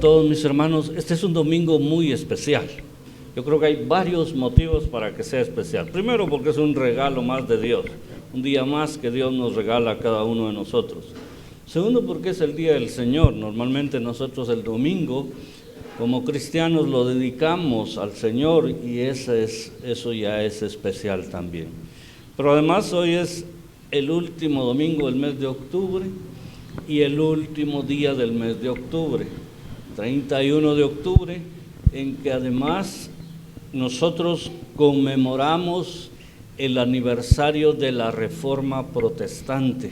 todos mis hermanos. Este es un domingo muy especial. Yo creo que hay varios motivos para que sea especial. Primero, porque es un regalo más de Dios, un día más que Dios nos regala a cada uno de nosotros. Segundo, porque es el día del Señor. Normalmente nosotros el domingo, como cristianos, lo dedicamos al Señor y eso ya es especial también. Pero además hoy es el último domingo del mes de octubre y el último día del mes de octubre, 31 de octubre, en que además nosotros conmemoramos el aniversario de la Reforma Protestante.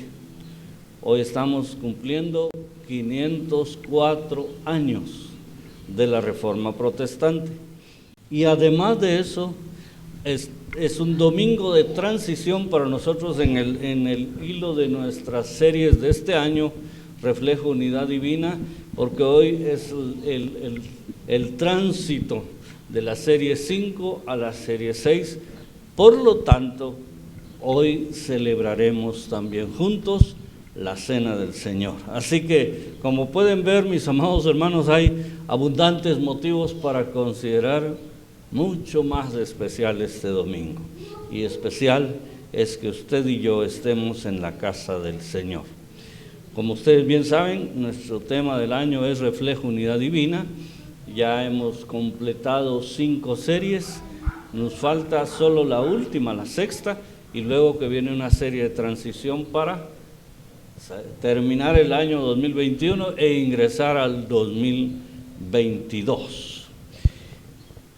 Hoy estamos cumpliendo 504 años de la Reforma Protestante. Y además de eso, es un domingo de transición para nosotros en el hilo de nuestras series de este año, Reflejo Unidad Divina, porque hoy es el tránsito de la serie 5 a la serie 6. Por lo tanto, hoy celebraremos también juntos la Cena del Señor. Así que, como pueden ver, mis amados hermanos, hay abundantes motivos para considerar mucho más especial este domingo. Y especial es que usted y yo estemos en la casa del Señor. Como ustedes bien saben, nuestro tema del año es Reflejo Unidad Divina. Ya hemos completado 5 series, nos falta solo la última, la sexta, y luego que viene una serie de transición para terminar el año 2021 e ingresar al 2022.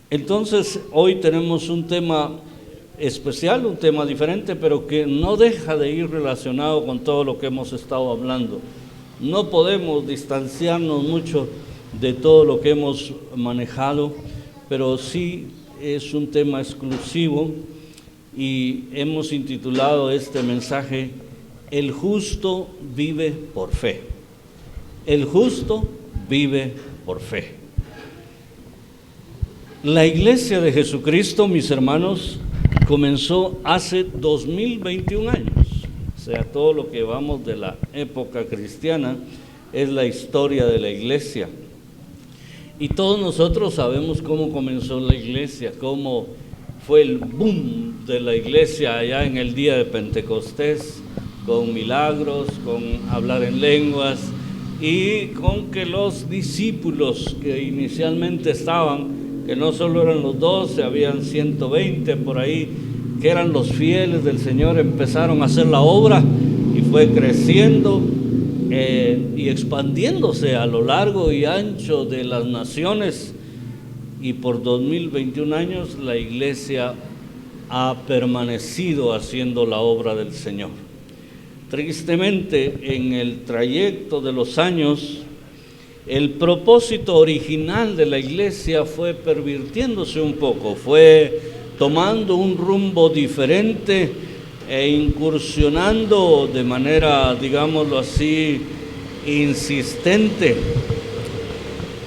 Entonces, hoy tenemos un tema especial, un tema diferente, pero que no deja de ir relacionado con todo lo que hemos estado hablando. No podemos distanciarnos mucho de todo lo que hemos manejado, pero sí es un tema exclusivo y hemos intitulado este mensaje El justo vive por fe. El justo vive por fe. La Iglesia de Jesucristo, mis hermanos, comenzó hace 2021 años. O sea, todo lo que vamos de la época cristiana es la historia de la Iglesia. Y todos nosotros sabemos cómo comenzó la Iglesia, cómo fue el boom de la Iglesia allá en el día de Pentecostés, con milagros, con hablar en lenguas y con que los discípulos que inicialmente estaban, que no solo eran los 12, habían 120 por ahí, que eran los fieles del Señor, empezaron a hacer la obra y fue creciendo y expandiéndose a lo largo y ancho de las naciones, y por 2021 años la Iglesia ha permanecido haciendo la obra del Señor. Tristemente, en el trayecto de los años, el propósito original de la Iglesia fue pervirtiéndose un poco, fue tomando un rumbo diferente e incursionando de manera, digámoslo así, insistente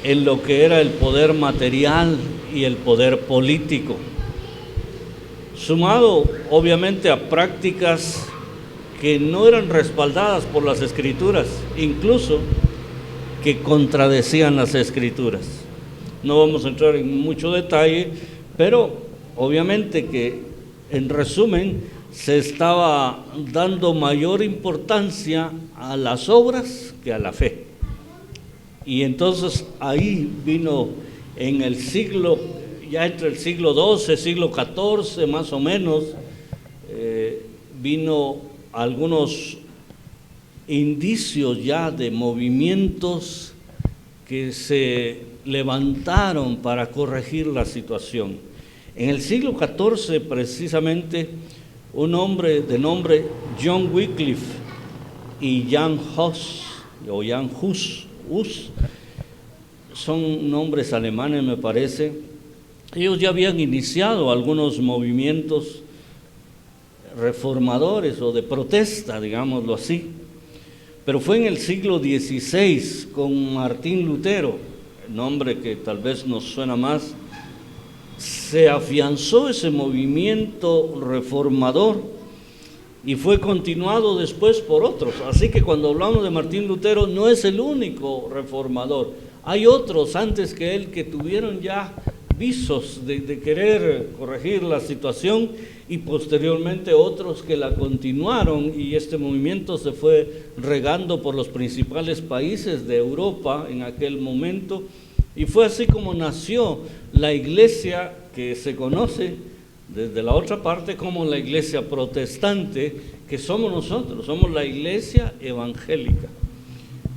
en lo que era el poder material y el poder político, sumado obviamente a prácticas que no eran respaldadas por las Escrituras, incluso que contradecían las Escrituras. No vamos a entrar en mucho detalle, pero obviamente que, en resumen, se estaba dando mayor importancia a las obras que a la fe. Y entonces ahí vino en el siglo, ya entre el siglo XII, siglo XIV más o menos, vino algunos indicios ya de movimientos que se levantaron para corregir la situación. En el siglo XIV, precisamente, un hombre de nombre John Wycliffe y Jan Hus, son nombres alemanes, me parece. Ellos ya habían iniciado algunos movimientos reformadores o de protesta, digámoslo así, pero fue en el siglo XVI con Martín Lutero, nombre que tal vez nos suena más, se afianzó ese movimiento reformador y fue continuado después por otros. Así que cuando hablamos de Martín Lutero, no es el único reformador. Hay otros antes que él que tuvieron ya visos de querer corregir la situación y posteriormente otros que la continuaron, y este movimiento se fue regando por los principales países de Europa en aquel momento, y fue así como nació la iglesia que se conoce desde la otra parte como la iglesia protestante, que somos nosotros, somos la iglesia evangélica.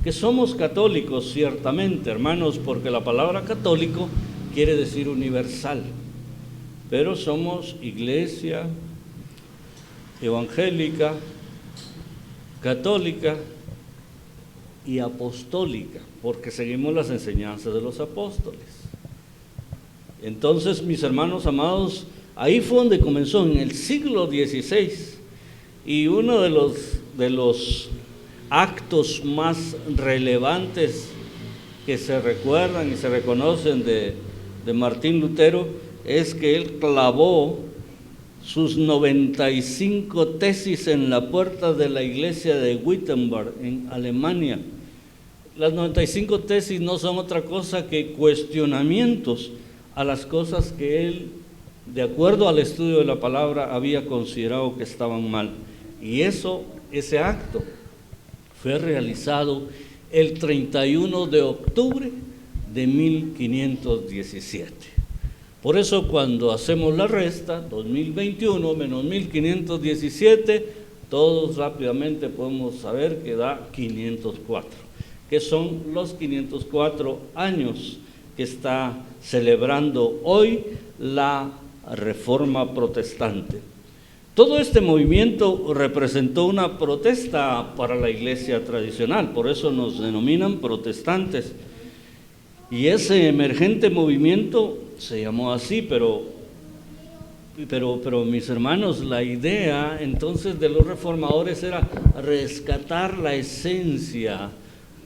Que somos católicos, ciertamente, hermanos, porque la palabra católico quiere decir universal, pero somos iglesia evangélica, católica y apostólica, porque seguimos las enseñanzas de los apóstoles. Entonces, mis hermanos amados, ahí fue donde comenzó, en el siglo XVI, y uno de los actos más relevantes que se recuerdan y se reconocen de Martín Lutero es que él clavó sus 95 tesis en la puerta de la iglesia de Wittenberg en Alemania. Las 95 tesis no son otra cosa que cuestionamientos a las cosas que él, de acuerdo al estudio de la palabra, había considerado que estaban mal. Y ese acto fue realizado el 31 de octubre de 1517. Por eso cuando hacemos la resta, 2021 menos 1517, todos rápidamente podemos saber que da 504, que son los 504 años que está celebrando hoy la Reforma Protestante. Todo este movimiento representó una protesta para la iglesia tradicional, por eso nos denominan protestantes. Y ese emergente movimiento se llamó así, pero mis hermanos, la idea entonces de los reformadores era rescatar la esencia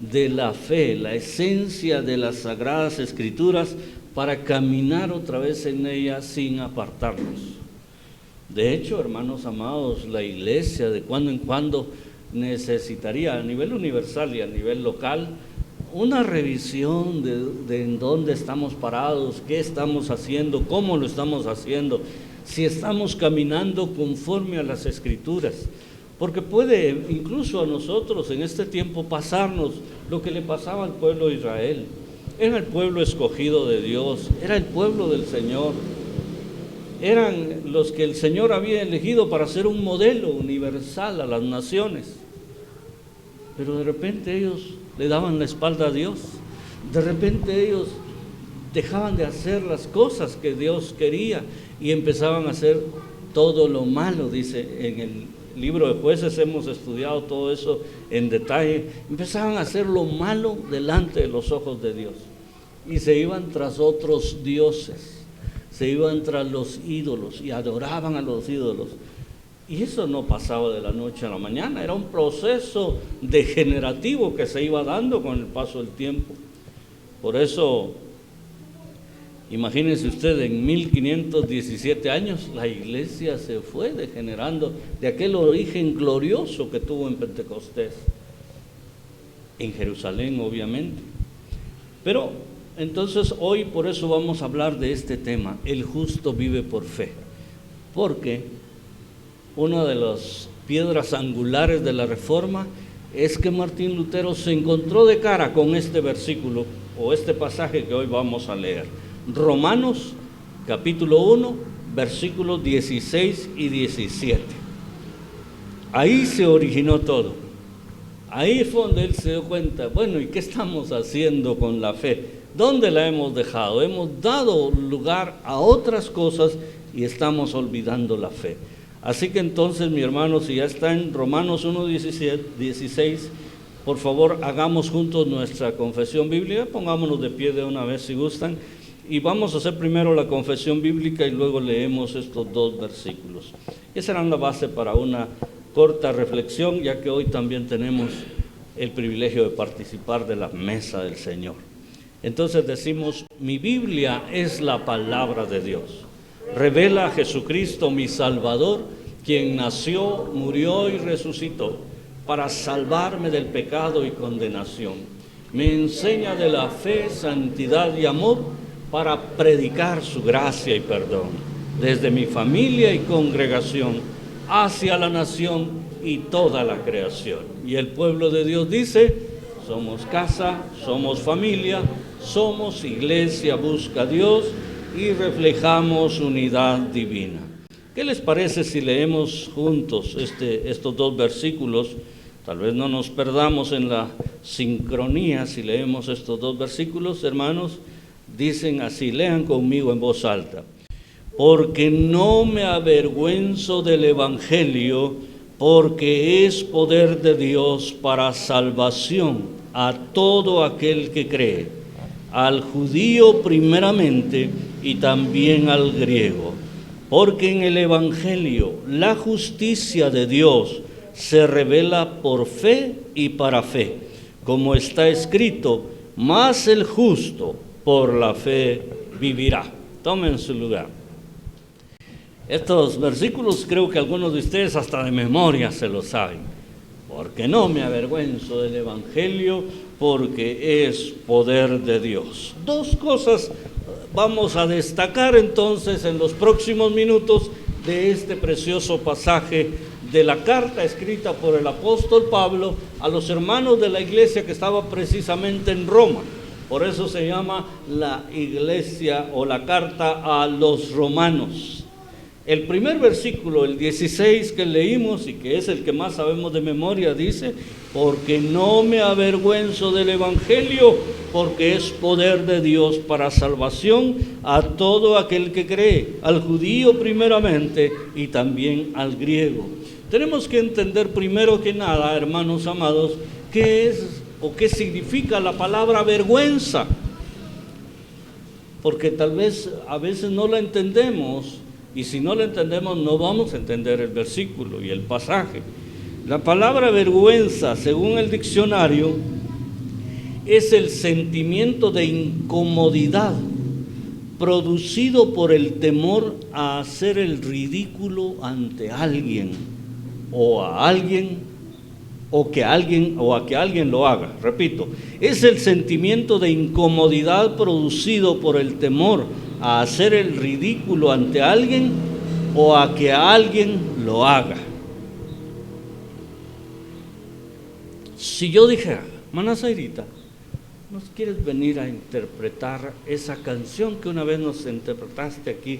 de la fe, la esencia de las Sagradas Escrituras, para caminar otra vez en ellas sin apartarnos. De hecho, hermanos amados, la iglesia de cuando en cuando necesitaría a nivel universal y a nivel local una revisión de en dónde estamos parados, qué estamos haciendo, cómo lo estamos haciendo, si estamos caminando conforme a las Escrituras. Porque puede incluso a nosotros en este tiempo pasarnos lo que le pasaba al pueblo de Israel. Era el pueblo escogido de Dios, era el pueblo del Señor. Eran los que el Señor había elegido para ser un modelo universal a las naciones. Pero de repente ellos le daban la espalda a Dios. De repente ellos dejaban de hacer las cosas que Dios quería y empezaban a hacer todo lo malo. Dice en el libro de Jueces, hemos estudiado todo eso en detalle. Empezaban a hacer lo malo delante de los ojos de Dios y se iban tras otros dioses. Se iban tras los ídolos y adoraban a los ídolos. Y eso no pasaba de la noche a la mañana, era un proceso degenerativo que se iba dando con el paso del tiempo. Por eso, imagínense usted, en 1517 años la iglesia se fue degenerando de aquel origen glorioso que tuvo en Pentecostés, en Jerusalén obviamente. Pero entonces hoy por eso vamos a hablar de este tema, el justo vive por fe, porque una de las piedras angulares de la Reforma es que Martín Lutero se encontró de cara con este versículo o este pasaje que hoy vamos a leer, Romanos capítulo 1, versículos 16 y 17. Ahí se originó todo, ahí fue donde él se dio cuenta, bueno, ¿y qué estamos haciendo con la fe? ¿Dónde la hemos dejado? Hemos dado lugar a otras cosas y estamos olvidando la fe. Así que entonces, mi hermano, si ya está en Romanos 1, 16, por favor, hagamos juntos nuestra confesión bíblica. Pongámonos de pie de una vez si gustan. Y vamos a hacer primero la confesión bíblica y luego leemos estos dos versículos. Esa será la base para una corta reflexión, ya que hoy también tenemos el privilegio de participar de la mesa del Señor. Entonces decimos, mi Biblia es la palabra de Dios. Revela a Jesucristo mi Salvador, quien nació, murió y resucitó para salvarme del pecado y condenación. me enseña de la fe, santidad y amor para predicar su gracia y perdón, desde mi familia y congregación hacia la nación y toda la creación. Y el pueblo de Dios dice: somos casa, somos familia, somos iglesia, busca a Dios y reflejamos unidad divina. ¿Qué les parece si leemos juntos estos dos versículos? Tal vez no nos perdamos en la sincronía si leemos estos dos versículos, hermanos. Dicen así, lean conmigo en voz alta: porque no me avergüenzo del Evangelio, porque es poder de Dios para salvación a todo aquel que cree, al judío primeramente y también al griego. Porque en el Evangelio la justicia de Dios se revela por fe y para fe, como está escrito: mas el justo por la fe vivirá. Tomen su lugar. Estos versículos creo que algunos de ustedes hasta de memoria se los saben. Porque no me avergüenzo del Evangelio, porque es poder de Dios. Dos cosas vamos a destacar entonces en los próximos minutos de este precioso pasaje de la carta escrita por el apóstol Pablo a los hermanos de la iglesia que estaba precisamente en Roma. Por eso se llama la iglesia o la carta a los romanos. El primer versículo, el 16 que leímos y que es el que más sabemos de memoria, dice: porque no me avergüenzo del Evangelio, porque es poder de Dios para salvación a todo aquel que cree, al judío primeramente y también al griego. Tenemos que entender primero que nada, hermanos amados, qué es o qué significa la palabra vergüenza, porque tal vez a veces no la entendemos. Y si no lo entendemos, no vamos a entender el versículo y el pasaje. La palabra vergüenza, según el diccionario, es el sentimiento de incomodidad producido por el temor a hacer el ridículo ante alguien o a que alguien lo haga. Repito, es el sentimiento de incomodidad producido por el temor a hacer el ridículo ante alguien o a que alguien lo haga. Si yo dijera: Mana Zairita, ¿nos quieres venir a interpretar esa canción que una vez nos interpretaste aquí,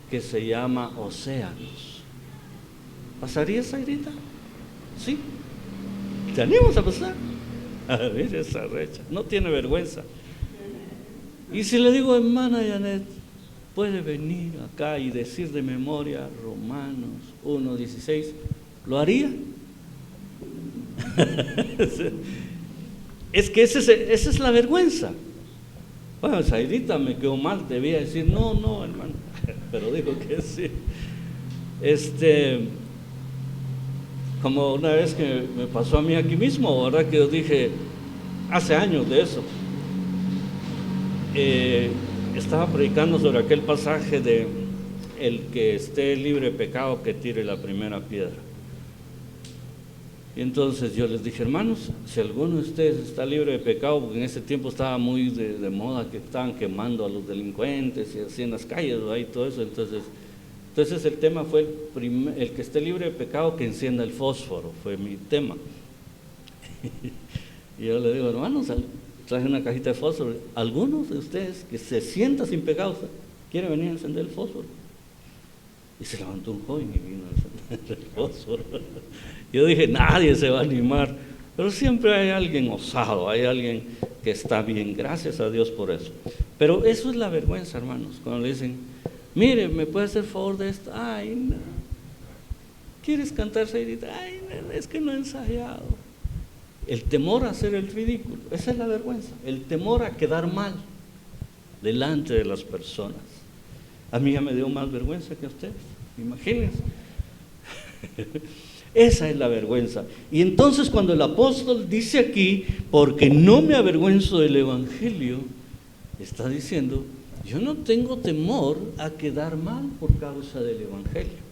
que se llama Océanos? ¿Pasaría, Zairita? ¿Sí? ¿Te animas a pasar? A ver esa recha, no tiene vergüenza. Y si le digo: hermana Janet, puede venir acá y decir de memoria Romanos 1:16, ¿lo haría? Es que esa es la vergüenza. Bueno, Zairita me quedó mal, debía decir no, hermano, pero dijo que sí. Como una vez que me pasó a mí aquí mismo, ¿verdad? Que yo dije, hace años de eso, estaba predicando sobre aquel pasaje de: el que esté libre de pecado, que tire la primera piedra. Y entonces yo les dije: hermanos, si alguno de ustedes está libre de pecado, porque en ese tiempo estaba muy de moda que estaban quemando a los delincuentes y así en las calles, ¿verdad? Y todo eso. Entonces el tema fue el que esté libre de pecado, que encienda el fósforo, fue mi tema. Y yo le digo: hermanos, traje una cajita de fósforo, algunos de ustedes que se sientan sin pecado, ¿quieren venir a encender el fósforo? Y se levantó un joven y vino a encender el fósforo. Yo dije: nadie se va a animar, pero siempre hay alguien osado, hay alguien que está bien, gracias a Dios por eso. Pero eso es la vergüenza, hermanos, cuando le dicen: mire, ¿me puede hacer favor de esto? Ay, no. ¿Quieres cantar, Zairita? Ay, no, es que no he ensayado. El temor a hacer el ridículo, esa es la vergüenza, el temor a quedar mal delante de las personas. A mí ya me dio más vergüenza que a ustedes, imagínense. Esa es la vergüenza. Y entonces cuando el apóstol dice aquí: porque no me avergüenzo del Evangelio, está diciendo: yo no tengo temor a quedar mal por causa del Evangelio.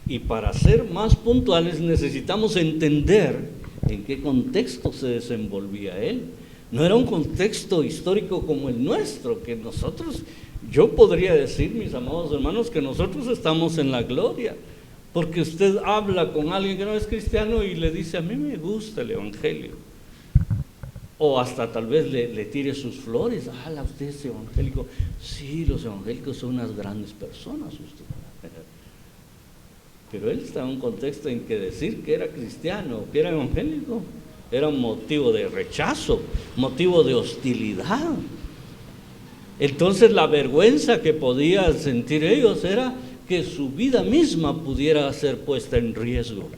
Y para ser más puntuales necesitamos entender en qué contexto se desenvolvía él. No era un contexto histórico como el nuestro, que nosotros, yo podría decir, mis amados hermanos, que nosotros estamos en la gloria, porque usted habla con alguien que no es cristiano y le dice, a mí me gusta el evangelio, o hasta tal vez le tire sus flores. Usted es evangélico. Sí, los evangélicos son unas grandes personas, usted. Pero él está en un contexto en que decir que era cristiano, que era evangélico, era un motivo de rechazo, motivo de hostilidad. Entonces la vergüenza que podían sentir ellos era que su vida misma pudiera ser puesta en riesgo.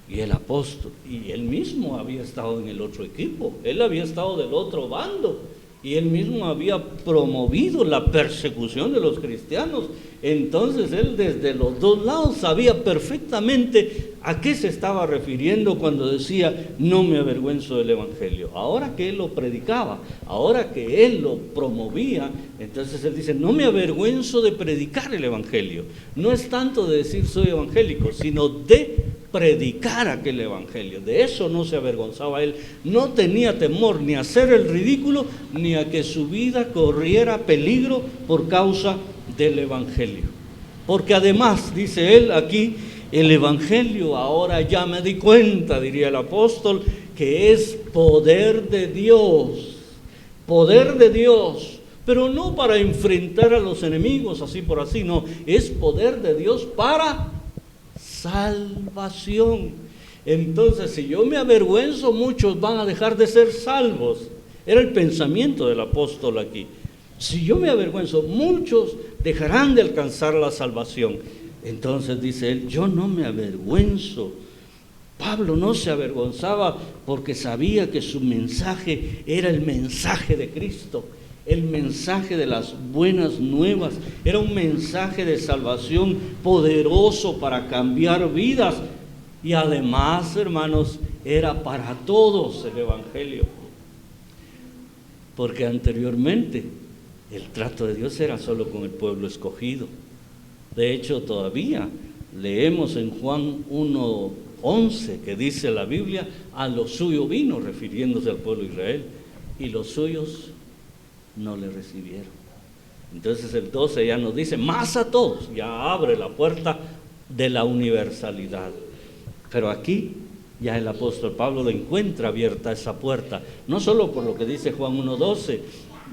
Y el apóstol, y él mismo había estado en el otro equipo, él había estado del otro bando, y él mismo había promovido la persecución de los cristianos. Entonces él desde los dos lados sabía perfectamente a qué se estaba refiriendo cuando decía, no me avergüenzo del evangelio. Ahora que él lo predicaba, ahora que él lo promovía, entonces él dice, no me avergüenzo de predicar el evangelio. No es tanto de decir soy evangélico, sino de predicar aquel evangelio. De eso no se avergonzaba él. No tenía temor ni a hacer el ridículo, ni a que su vida corriera peligro por causa del evangelio. Porque además, dice él aquí, el evangelio ahora ya me di cuenta, diría el apóstol, que es poder de Dios. Poder de Dios. Pero no para enfrentar a los enemigos, así por así, no. Es poder de Dios para salvación. Entonces, si yo me avergüenzo, muchos van a dejar de ser salvos. Era el pensamiento del apóstol aquí. Si yo me avergüenzo, muchos dejarán de alcanzar la salvación. Entonces dice él, yo no me avergüenzo. Pablo no se avergonzaba porque sabía que su mensaje era el mensaje de Cristo, el mensaje de las buenas nuevas. Era un mensaje de salvación poderoso para cambiar vidas. Y además, hermanos, era para todos el evangelio. Porque anteriormente el trato de Dios era solo con el pueblo escogido. De hecho, todavía leemos en Juan 1:11 que dice la Biblia, a lo suyo vino, refiriéndose al pueblo de Israel, y los suyos no le recibieron. Entonces el 12 ya nos dice, más a todos, ya abre la puerta de la universalidad. Pero aquí ya el apóstol Pablo lo encuentra abierta esa puerta, no solo por lo que dice Juan 1:12,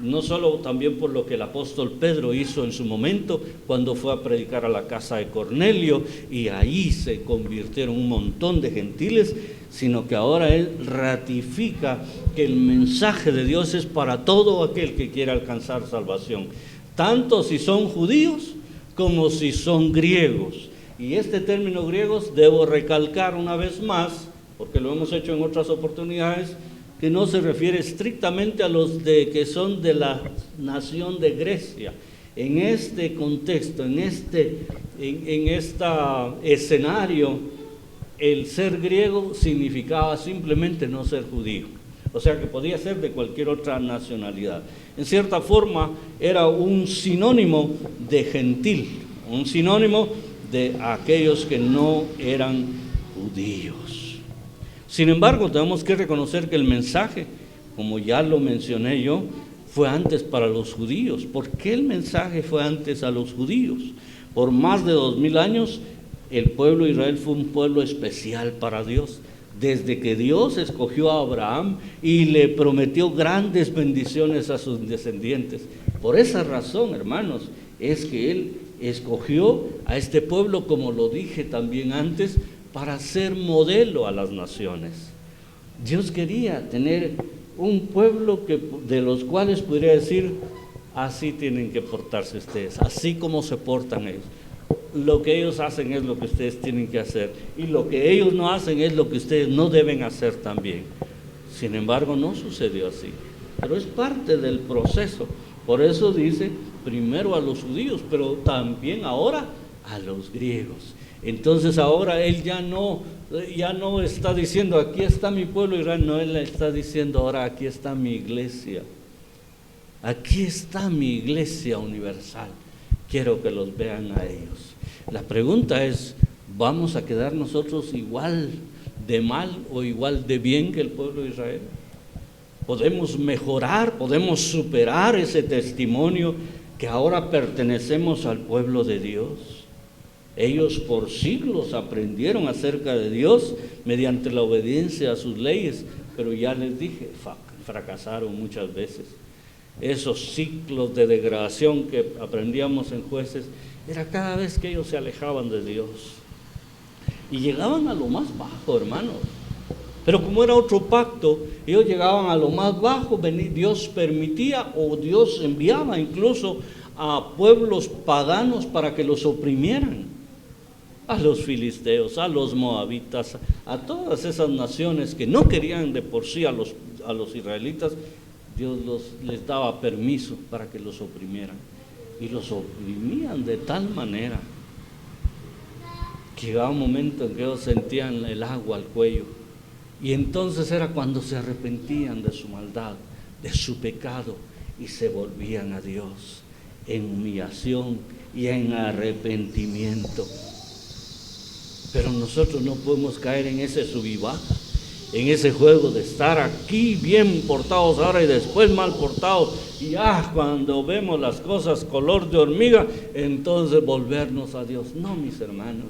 no solo también por lo que el apóstol Pedro hizo en su momento cuando fue a predicar a la casa de Cornelio y ahí se convirtieron un montón de gentiles, sino que ahora él ratifica que el mensaje de Dios es para todo aquel que quiera alcanzar salvación, tanto si son judíos como si son griegos. Y este término griegos debo recalcar una vez más, porque lo hemos hecho en otras oportunidades, que no se refiere estrictamente a los que son de la nación de Grecia. En este contexto, en este escenario, el ser griego significaba simplemente no ser judío. O sea que podía ser de cualquier otra nacionalidad. En cierta forma era un sinónimo de gentil, un sinónimo de aquellos que no eran judíos. Sin embargo, tenemos que reconocer que el mensaje, como ya lo mencioné yo, fue antes para los judíos. ¿Por qué el mensaje fue antes a los judíos? Por más de 2000 años, el pueblo de Israel fue un pueblo especial para Dios. Desde que Dios escogió a Abraham y le prometió grandes bendiciones a sus descendientes. Por esa razón, hermanos, es que Él escogió a este pueblo, como lo dije también antes, para ser modelo a las naciones. Dios quería tener un pueblo de los cuales pudiera decir, así tienen que portarse ustedes, así como se portan ellos. Lo que ellos hacen es lo que ustedes tienen que hacer, y lo que ellos no hacen es lo que ustedes no deben hacer también. Sin embargo, no sucedió así, pero es parte del proceso. Por eso dice, primero a los judíos, pero también ahora a los griegos. Entonces ahora él ya no está diciendo, aquí está mi pueblo Israel, no, él está diciendo, ahora aquí está mi iglesia. Aquí está mi iglesia universal. Quiero que los vean a ellos. La pregunta es, ¿vamos a quedar nosotros igual de mal o igual de bien que el pueblo de Israel? Podemos mejorar, podemos superar ese testimonio que ahora pertenecemos al pueblo de Dios. Ellos por siglos aprendieron acerca de Dios mediante la obediencia a sus leyes, pero ya les dije, fracasaron muchas veces. Esos ciclos de degradación que aprendíamos en Jueces, era cada vez que ellos se alejaban de Dios. Y llegaban a lo más bajo, hermanos. Pero como era otro pacto, ellos llegaban a lo más bajo, Dios permitía o Dios enviaba incluso a pueblos paganos para que los oprimieran. A los filisteos, a los moabitas, a todas esas naciones que no querían de por sí a los israelitas, Dios les daba permiso para que los oprimieran. Y los oprimían de tal manera que llegaba un momento en que ellos sentían el agua al cuello. Y entonces era cuando se arrepentían de su maldad, de su pecado, y se volvían a Dios en humillación y en arrepentimiento. Pero nosotros no podemos caer en ese sub y baja, en ese juego de estar aquí bien portados ahora y después mal portados, y cuando vemos las cosas color de hormiga, entonces volvernos a Dios. No, mis hermanos,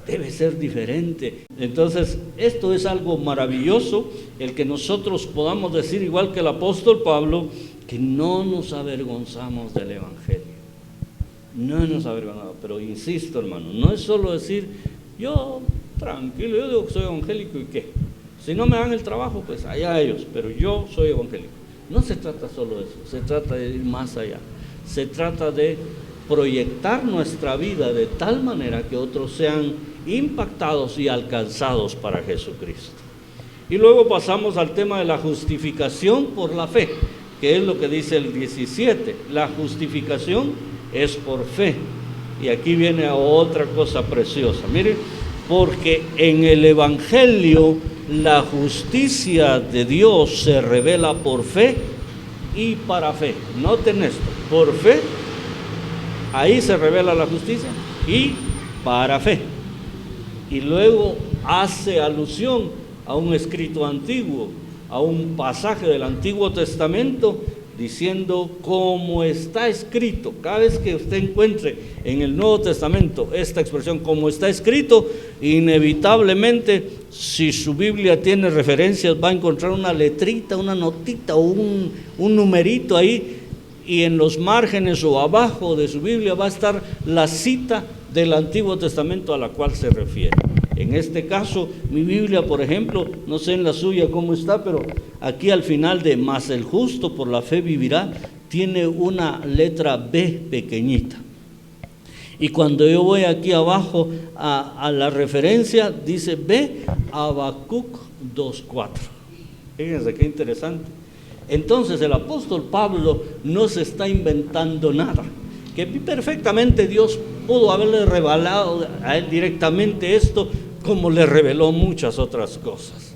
debe ser diferente. Entonces, esto es algo maravilloso, el que nosotros podamos decir, igual que el apóstol Pablo, que no nos avergonzamos del Evangelio. No nos avergonzamos, pero insisto, hermano, no es solo decir, yo tranquilo, yo digo que soy evangélico y qué. Si no me dan el trabajo, pues allá ellos, pero yo soy evangélico. No se trata solo de eso, se trata de ir más allá. Se trata de proyectar nuestra vida de tal manera que otros sean impactados y alcanzados para Jesucristo. Y luego pasamos al tema de la justificación por la fe, que es lo que dice el 17. La justificación es por fe. Y aquí viene otra cosa preciosa. Miren, porque en el Evangelio la justicia de Dios se revela por fe y para fe. Noten esto, por fe, ahí se revela la justicia, y para fe. Y luego hace alusión a un escrito antiguo, a un pasaje del Antiguo Testamento, diciendo como está escrito. Cada vez que usted encuentre en el Nuevo Testamento esta expresión, como está escrito, inevitablemente, si su Biblia tiene referencias, va a encontrar una letrita, una notita o un numerito ahí, y en los márgenes o abajo de su Biblia va a estar la cita del Antiguo Testamento a la cual se refiere. En este caso, mi Biblia, por ejemplo, no sé en la suya cómo está, pero aquí al final de "mas el justo por la fe vivirá", tiene una letra B pequeñita. Y cuando yo voy aquí abajo a la referencia, dice B, Habacuc 2:4. Fíjense qué interesante. Entonces el apóstol Pablo no se está inventando nada, que perfectamente Dios pudo haberle revelado a él directamente esto, como le reveló muchas otras cosas.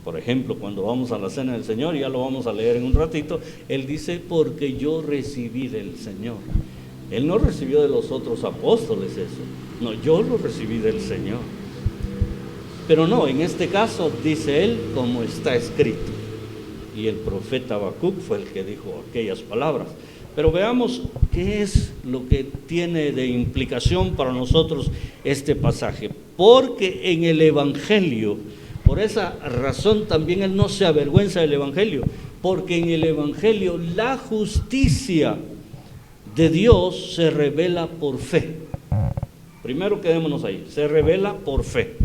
Por ejemplo, cuando vamos a la cena del Señor, ya lo vamos a leer en un ratito, él dice, porque yo recibí del Señor. Él no recibió de los otros apóstoles eso, no, yo lo recibí del Señor. Pero no, en este caso dice él, como está escrito. Y el profeta Habacuc fue el que dijo aquellas palabras. Pero veamos qué es lo que tiene de implicación para nosotros este pasaje. Porque en el Evangelio, por esa razón también él no se avergüenza del Evangelio, porque en el Evangelio la justicia de Dios se revela por fe. Primero quedémonos ahí, se revela por fe.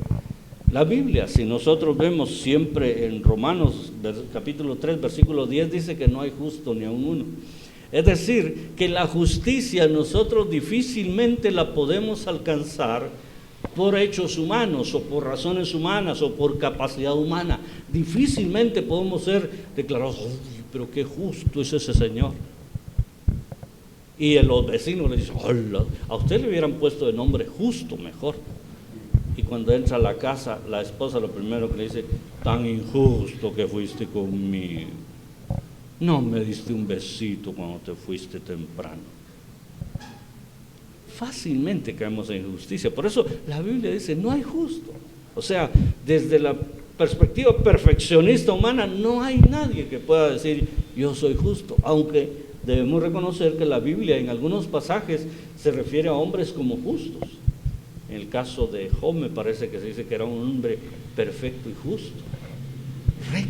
La Biblia, si nosotros vemos siempre en Romanos capítulo 3, versículo 10, dice que no hay justo ni aun uno. Es decir, que la justicia nosotros difícilmente la podemos alcanzar por hechos humanos o por razones humanas o por capacidad humana. Difícilmente podemos ser declarados, pero qué justo es ese Señor. Y los vecinos le dicen, hola, a usted le hubieran puesto de nombre justo mejor. Y cuando entra a la casa, la esposa lo primero que le dice, tan injusto que fuiste conmigo. No me diste un besito cuando te fuiste temprano. Fácilmente caemos en injusticia. Por eso la Biblia dice, no hay justo. O sea, desde la perspectiva perfeccionista humana, no hay nadie que pueda decir yo soy justo, aunque debemos reconocer que la Biblia en algunos pasajes se refiere a hombres como justos. En el caso de Job me parece que se dice que era un hombre perfecto y justo, recto,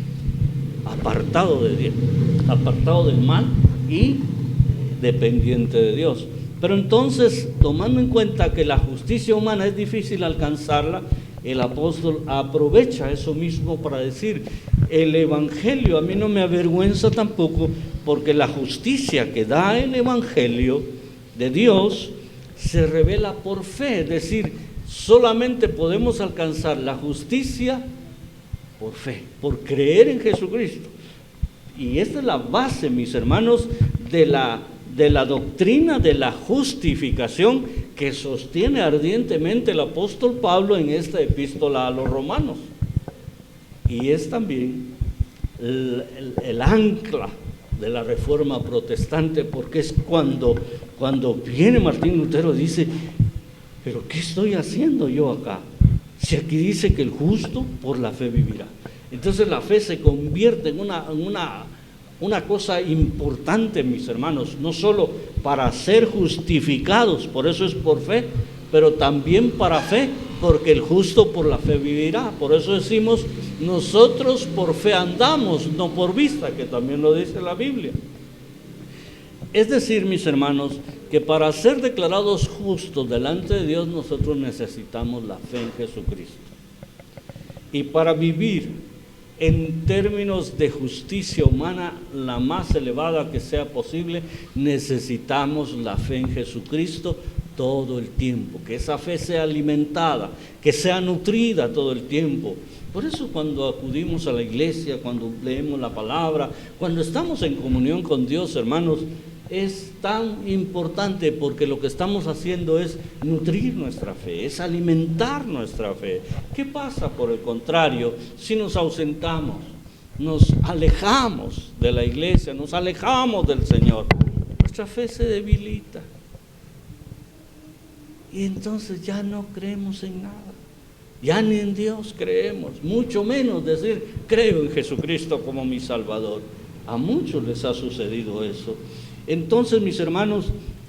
apartado de Dios, apartado del mal y dependiente de Dios. Pero entonces, tomando en cuenta que la justicia humana es difícil alcanzarla, el apóstol aprovecha eso mismo para decir, el Evangelio a mí no me avergüenza tampoco, porque la justicia que da el Evangelio de Dios se revela por fe, es decir, solamente podemos alcanzar la justicia por fe, por creer en Jesucristo. Y esta es la base, mis hermanos, de la doctrina de la justificación que sostiene ardientemente el apóstol Pablo en esta epístola a los romanos. Y es también el ancla de la reforma protestante, porque es cuando viene Martín Lutero y dice, pero ¿qué estoy haciendo yo acá? Si aquí dice que el justo por la fe vivirá. Entonces la fe se convierte en una cosa importante, mis hermanos, no solo para ser justificados, por eso es por fe, pero también para fe, porque el justo por la fe vivirá. Por eso decimos, nosotros por fe andamos, no por vista, que también lo dice la Biblia. Es decir, mis hermanos, que para ser declarados justos delante de Dios, nosotros necesitamos la fe en Jesucristo. Y para vivir en términos de justicia humana, la más elevada que sea posible, necesitamos la fe en Jesucristo todo el tiempo, que esa fe sea alimentada, que sea nutrida todo el tiempo. Por eso cuando acudimos a la iglesia, cuando leemos la palabra, cuando estamos en comunión con Dios, hermanos, es tan importante, porque lo que estamos haciendo es nutrir nuestra fe, es alimentar nuestra fe. ¿Qué pasa, por el contrario, si nos ausentamos, nos alejamos de la iglesia, nos alejamos del Señor? Nuestra fe se debilita y entonces ya no creemos en nada, ya ni en Dios creemos, mucho menos decir creo en Jesucristo como mi Salvador. A muchos les ha sucedido eso. Entonces, mis hermanos,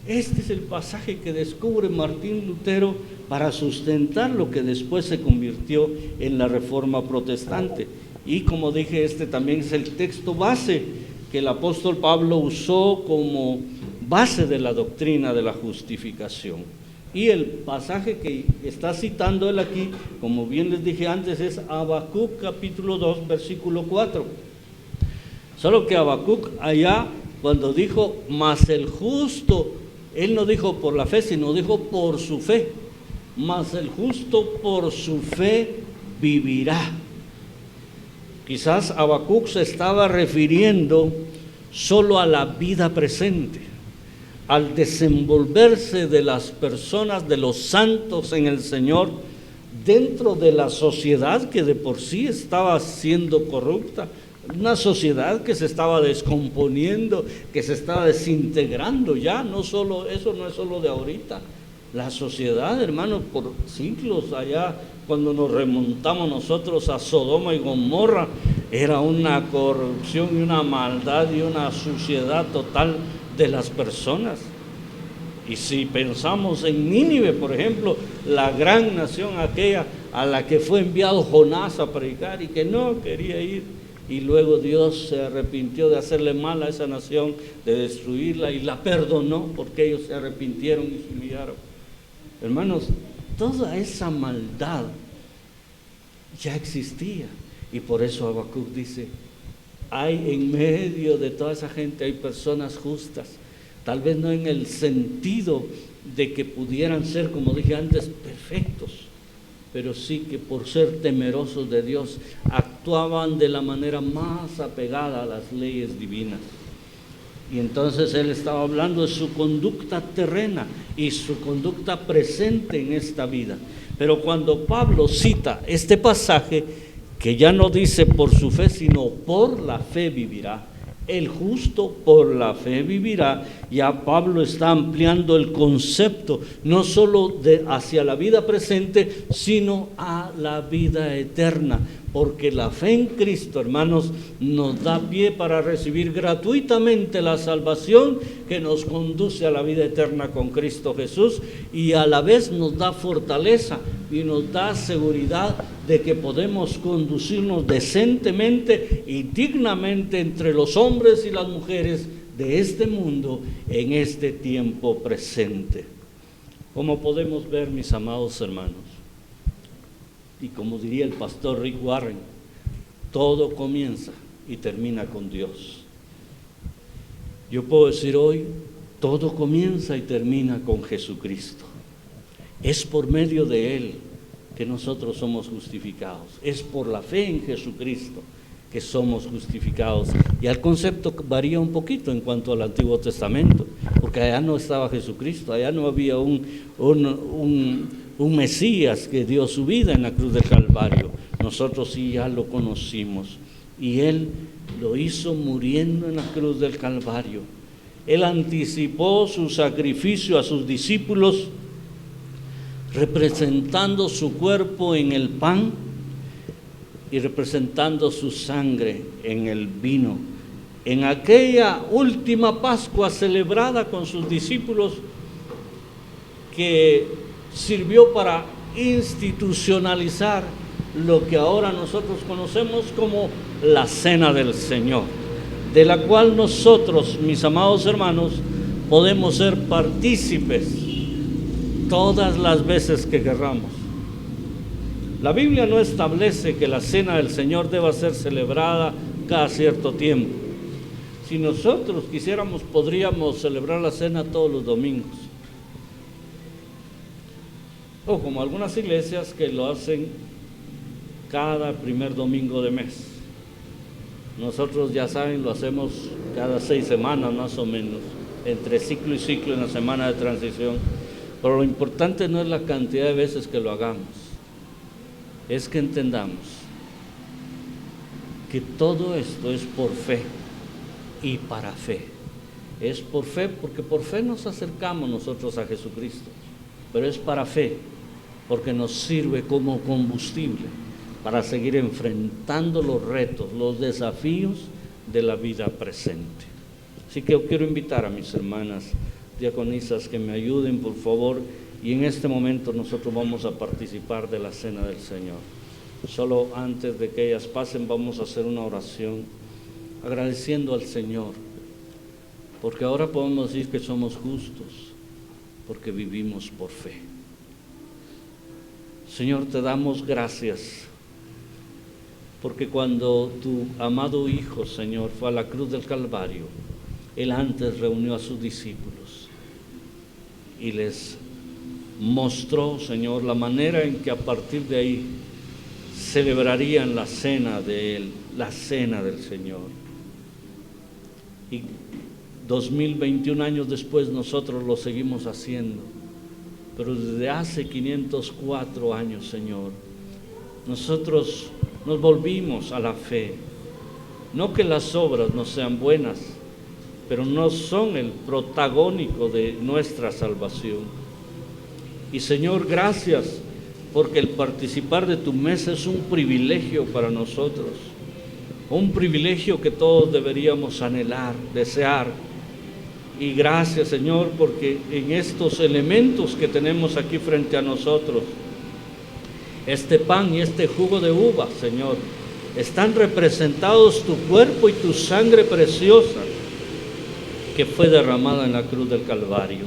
este es el pasaje que descubre Martín Lutero para sustentar lo que después se convirtió en la Reforma Protestante. Y como dije, este también es el texto base que el apóstol Pablo usó como base de la doctrina de la justificación. Y el pasaje que está citando él aquí, como bien les dije antes, es Habacuc capítulo 2, versículo 4. Solo que Habacuc allá, cuando dijo, mas el justo, él no dijo por la fe, sino dijo por su fe. Mas el justo por su fe vivirá. Quizás Habacuc se estaba refiriendo solo a la vida presente, al desenvolverse de las personas, de los santos en el Señor, dentro de la sociedad que de por sí estaba siendo corrupta. Una sociedad que se estaba descomponiendo, que se estaba desintegrando ya, no solo, eso no es solo de ahorita. La sociedad, hermanos, por siglos allá, cuando nos remontamos nosotros a Sodoma y Gomorra, era una corrupción y una maldad y una suciedad total de las personas. Y si pensamos en Nínive, por ejemplo, la gran nación aquella a la que fue enviado Jonás a predicar y que no quería ir, y luego Dios se arrepintió de hacerle mal a esa nación, de destruirla, y la perdonó porque ellos se arrepintieron y se humillaron. Hermanos, toda esa maldad ya existía, y por eso Habacuc dice, hay en medio de toda esa gente, hay personas justas, tal vez no en el sentido de que pudieran ser, como dije antes, perfectos, pero sí que por ser temerosos de Dios actuaban de la manera más apegada a las leyes divinas. Y entonces él estaba hablando de su conducta terrena y su conducta presente en esta vida. Pero cuando Pablo cita este pasaje, que ya no dice por su fe, sino por la fe vivirá, El justo por la fe vivirá. Ya Pablo está ampliando el concepto, no solo hacia la vida presente, sino a la vida eterna. Porque la fe en Cristo, hermanos, nos da pie para recibir gratuitamente la salvación que nos conduce a la vida eterna con Cristo Jesús, y a la vez nos da fortaleza y nos da seguridad de que podemos conducirnos decentemente y dignamente entre los hombres y las mujeres de este mundo en este tiempo presente. Como podemos ver, mis amados hermanos, y como diría el pastor Rick Warren, todo comienza y termina con Dios. Yo puedo decir hoy, todo comienza y termina con Jesucristo. Es por medio de Él que nosotros somos justificados. Es por la fe en Jesucristo que somos justificados. Y el concepto varía un poquito en cuanto al Antiguo Testamento, porque allá no estaba Jesucristo, allá no había un Mesías que dio su vida en la cruz del Calvario. Nosotros sí ya lo conocimos, y Él lo hizo muriendo en la cruz del Calvario. Él anticipó su sacrificio a sus discípulos, representando su cuerpo en el pan y representando su sangre en el vino. En aquella última Pascua celebrada con sus discípulos, que sirvió para institucionalizar lo que ahora nosotros conocemos como la Cena del Señor, de la cual nosotros, mis amados hermanos, podemos ser partícipes todas las veces que querramos. La Biblia no establece que la Cena del Señor deba ser celebrada cada cierto tiempo. Si nosotros quisiéramos, podríamos celebrar la cena todos los domingos, o como algunas iglesias que lo hacen cada primer domingo de mes. Nosotros, ya saben, lo hacemos cada 6 semanas más o menos, entre ciclo y ciclo en la semana de transición. Pero lo importante no es la cantidad de veces que lo hagamos, es que entendamos que todo esto es por fe y para fe. Es por fe, porque por fe nos acercamos nosotros a Jesucristo, pero es para fe, porque nos sirve como combustible para seguir enfrentando los retos, los desafíos de la vida presente. Así que yo quiero invitar a mis hermanas diaconisas que me ayuden, por favor, y en este momento nosotros vamos a participar de la Cena del Señor. Solo antes de que ellas pasen, vamos a hacer una oración agradeciendo al Señor, porque ahora podemos decir que somos justos, porque vivimos por fe. Señor, te damos gracias, porque cuando tu amado Hijo, Señor, fue a la cruz del Calvario, Él antes reunió a sus discípulos y les mostró, Señor, la manera en que a partir de ahí celebrarían la cena de Él, la cena del Señor. Y 2021 años después nosotros lo seguimos haciendo, pero desde hace 504 años, Señor, nosotros nos volvimos a la fe. No que las obras no sean buenas, pero no son el protagónico de nuestra salvación. Y Señor, gracias, porque el participar de tu mesa es un privilegio para nosotros, un privilegio que todos deberíamos anhelar, desear. Y gracias, Señor, porque en estos elementos que tenemos aquí frente a nosotros, este pan y este jugo de uva, Señor, están representados tu cuerpo y tu sangre preciosa que fue derramada en la cruz del Calvario.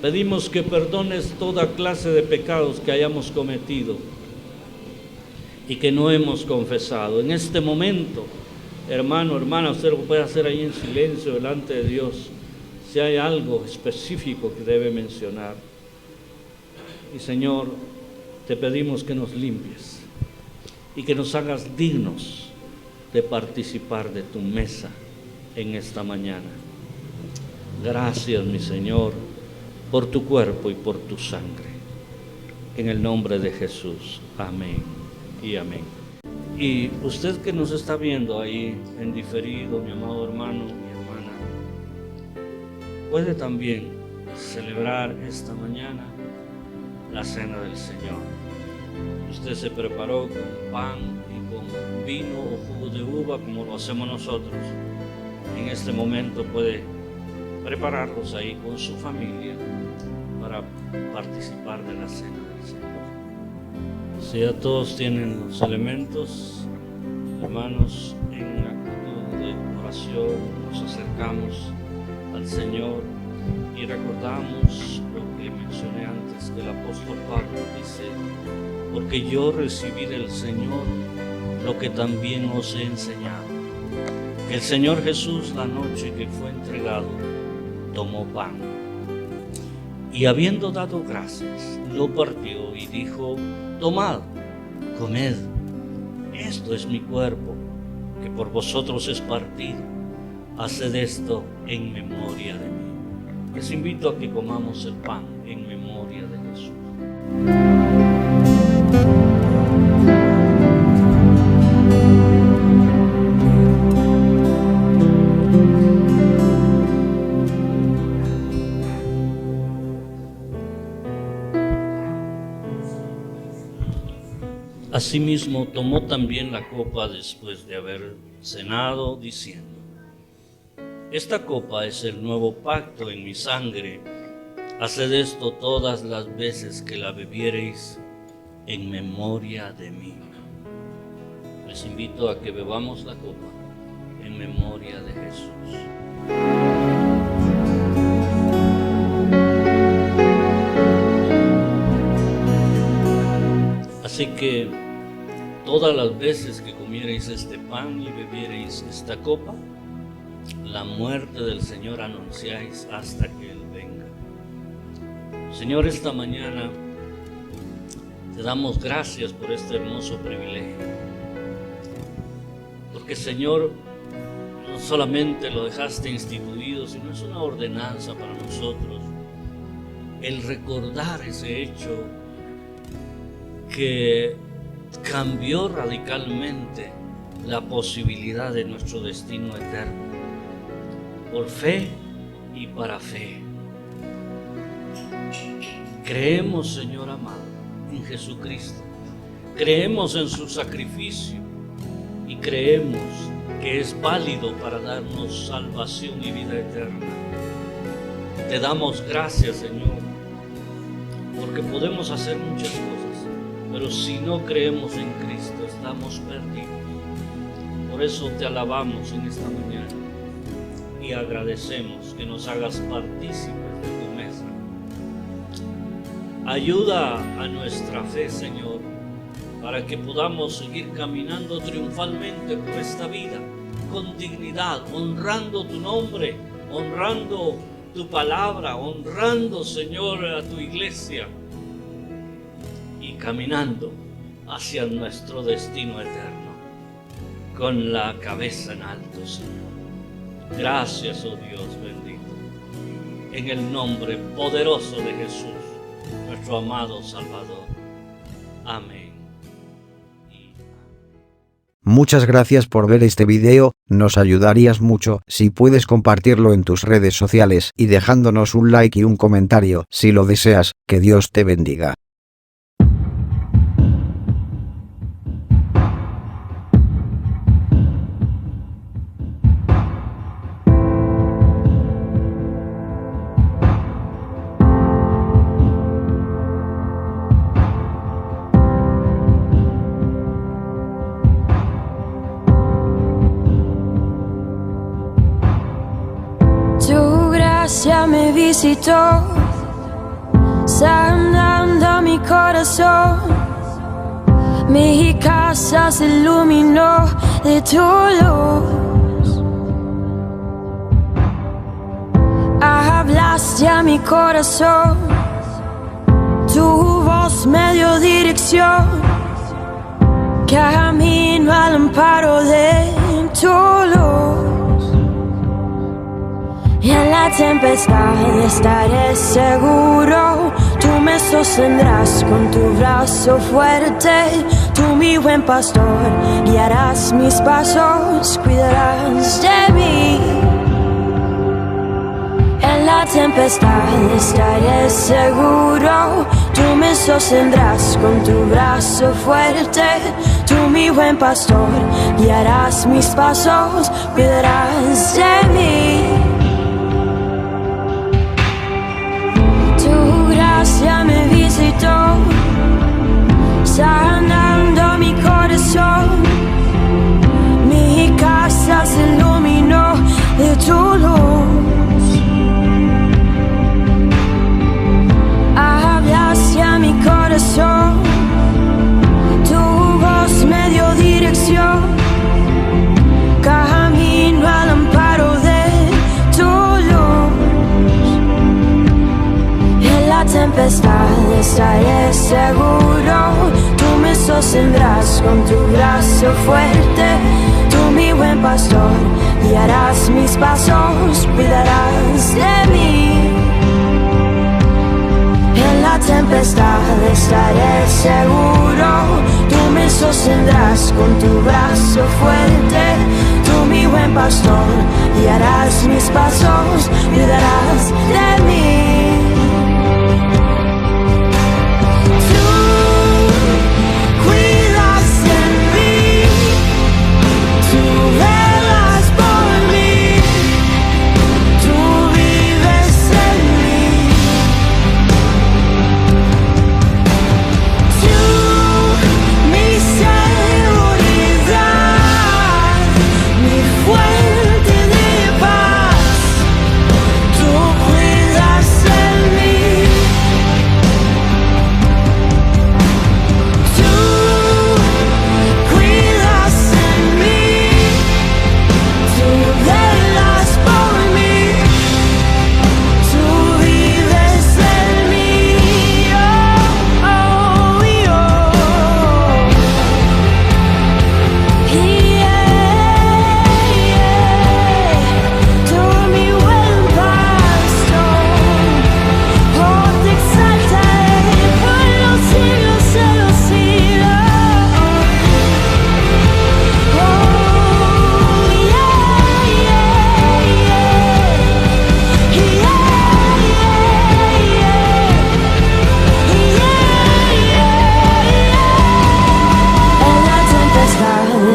Pedimos que perdones toda clase de pecados que hayamos cometido y que no hemos confesado. En este momento, hermano, hermana, usted lo puede hacer ahí en silencio delante de Dios, si hay algo específico que debe mencionar. Y Señor, te pedimos que nos limpies y que nos hagas dignos de participar de tu mesa en esta mañana. Gracias, mi Señor, por tu cuerpo y por tu sangre. En el nombre de Jesús. Amén y amén. Y usted que nos está viendo ahí en diferido, mi amado hermano, mi hermana, puede también celebrar esta mañana la cena del Señor. Usted se preparó con pan y con vino o jugo de uva como lo hacemos nosotros. En este momento puede prepararlos ahí con su familia para participar de la cena del Señor. Si ya todos tienen los elementos, hermanos, en actitud de oración nos acercamos al Señor y recordamos lo que mencioné antes, que el apóstol Pablo dice: porque yo recibí del Señor lo que también os he enseñado. Que el Señor Jesús, la noche que fue entregado, tomó pan y habiendo dado gracias, lo partió y dijo: tomad, comed, esto es mi cuerpo, que por vosotros es partido, haced esto en memoria de mí. Les invito a que comamos el pan en memoria de Jesús. Asimismo, tomó también la copa después de haber cenado, diciendo: esta copa es el nuevo pacto en mi sangre. Haced esto todas las veces que la bebiereis en memoria de mí. Les invito a que bebamos la copa en memoria de Jesús. Así que todas las veces que comiereis este pan y bebiereis esta copa, la muerte del Señor anunciáis hasta que Él venga. Señor, esta mañana te damos gracias por este hermoso privilegio. Porque, Señor, no solamente lo dejaste instituido, sino es una ordenanza para nosotros el recordar ese hecho que cambió radicalmente la posibilidad de nuestro destino eterno, por fe y para fe. Creemos, Señor amado, en Jesucristo, creemos en su sacrificio y creemos que es válido para darnos salvación y vida eterna. Te damos gracias, Señor, porque podemos hacer muchas cosas, pero si no creemos en Cristo, estamos perdidos. Por eso te alabamos en esta mañana y agradecemos que nos hagas partícipes de tu mesa. Ayuda a nuestra fe, Señor, para que podamos seguir caminando triunfalmente por esta vida, con dignidad, honrando tu nombre, honrando tu palabra, honrando, Señor, a tu iglesia, caminando hacia nuestro destino eterno, con la cabeza en alto, Señor. Gracias, oh Dios bendito, en el nombre poderoso de Jesús, nuestro amado Salvador. Amén. Muchas gracias por ver este video, nos ayudarías mucho si puedes compartirlo en tus redes sociales y dejándonos un like y un comentario si lo deseas. Que Dios te bendiga. Ya me visitó, sanando mi corazón. Mi casa se iluminó de tu luz. Hablaste a mi corazón, tu voz me dio dirección. Camino al amparo de tu luz. Y en la tempestad estaré seguro, tú me sostendrás con tu brazo fuerte. Tú mi buen pastor, guiarás mis pasos, cuidarás de mí. En la tempestad estaré seguro, tú me sostendrás con tu brazo fuerte. Tú mi buen pastor, guiarás mis pasos, cuidarás de mí. Tu gracia me visitó, sanando mi corazón. Mi casa se iluminó de tu luz. Hablaste a mi corazón, tu voz me dio dirección. Camino al amparo de tu luz. En la tempestad estaré seguro, tú me sostendrás con tu brazo fuerte. Tú mi buen pastor, guiarás mis pasos, cuidarás de mí. En la tempestad estaré seguro, tú me sostendrás con tu brazo fuerte. Tú mi buen pastor, guiarás mis pasos, cuidarás de mí.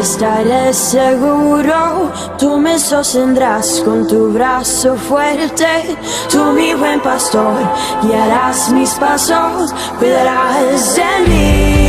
Estaré seguro, tú me sostendrás con tu brazo fuerte. Tú mi buen pastor, guiarás mis pasos, cuidarás de mí.